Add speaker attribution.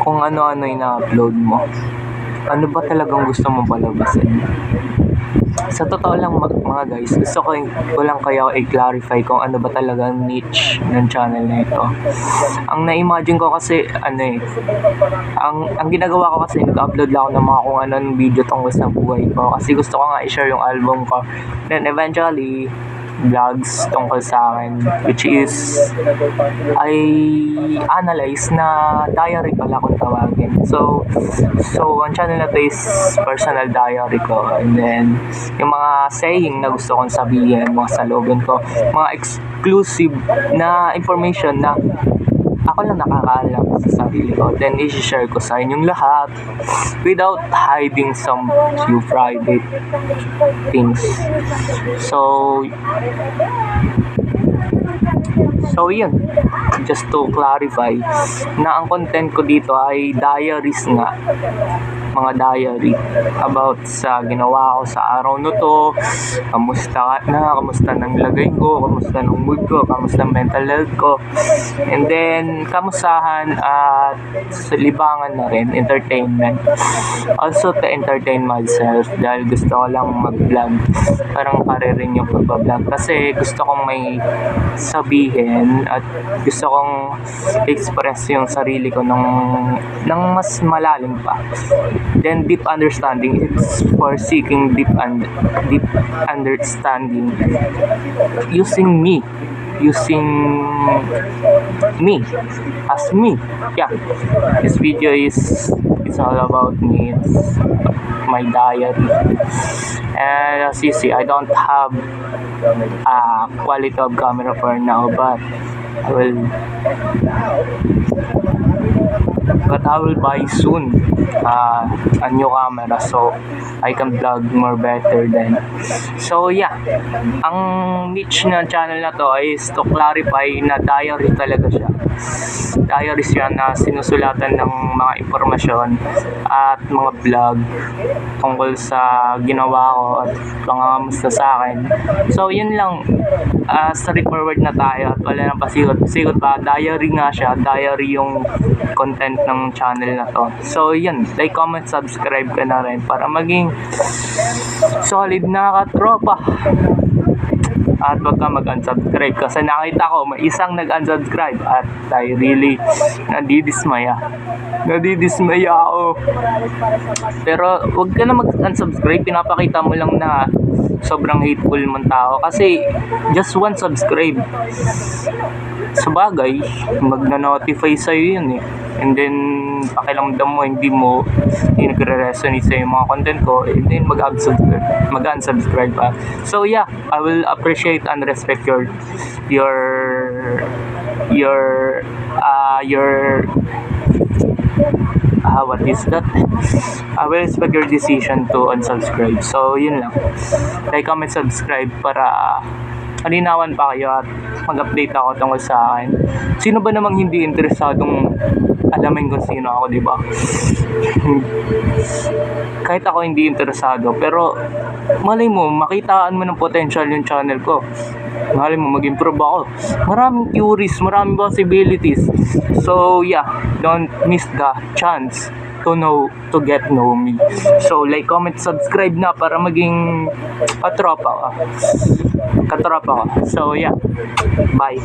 Speaker 1: kung ano-ano yung na-upload mo. Ano ba talagang gusto mong palabasin? Sa totoo lang mga guys, gusto ko lang kayo i-clarify kung ano ba talaga niche ng channel na ito. Ang na-imagine ko kasi, ang ginagawa ko kasi, nag-upload lang ako ng mga kung anong video tungkol sa buhay ko. Kasi gusto ko nga i-share yung album ko. Then eventually, vlogs tungkol sa akin, which is I analyze na diary pala kung tawagin. So ang channel na to is personal diary ko, and then yung mga saying na gusto kong sabihin, mga salubin ko, mga exclusive na information na ako lang nakakaalam sa sarili ko, then i-share ko sa inyong lahat without hiding some few private things. So yun, just to clarify na ang content ko dito ay diaries nga, mga diary about sa ginawa ko sa araw na to, kamusta ng lagay ko, kamusta ng mood ko, kamusta ng mental health ko, and then kamustahan at libangan na rin, entertainment, also to entertain myself dahil gusto ko lang mag-vlog, parang pare rin yung pag-vlog kasi gusto kong may sabihin at gusto kong express yung sarili ko ng mas malalim pa. Then deep understanding, it's for seeking deep understanding using me as me. Yeah, this video is all about me. It's my diary, and as you see, I don't have a quality of camera for now, but I will buy soon a new camera so I can vlog more better then. So yeah, ang niche ng channel na to is to clarify na diary talaga siya. Diary siya na sinusulatan ng mga impormasyon at mga vlog tungkol sa ginawa ko at mga kamusta sa akin. So yun lang, straightforward na tayo at wala nang pasikot pa. Diary nga siya, diary yung content ng channel na to. So yun, like, comment, subscribe ka na rin para maging solid na katropa. At wag ka mag-unsubscribe kasi nakita ko may isang nag-unsubscribe at I really nadidismaya ako. Pero wag ka na mag-unsubscribe, pinapakita mo lang na sobrang hateful mong tao kasi just one subscribe, sa bagay magna-notify sa'yo yun and then pakiramdam mo hindi nagre-resonate sa'yo yung mga content ko, and then mag-unsubscribe pa. So yeah, I will appreciate and respect your what is that? I will respect your decision to unsubscribe. So yun lang, like, comment, subscribe para malinawan pa kayo at mag-update ako tungkol sa akin. Sino ba namang hindi interesadong alamin kung sino ako, di ba? Kahit ako hindi interesado, pero malay mo, makitaan mo ng potential yung channel ko. Malay mo, mag-improve ako. Maraming theories, maraming possibilities. So yeah, don't miss the chance to get know me. So like, comment, subscribe na para maging katropa ka. So yeah, bye.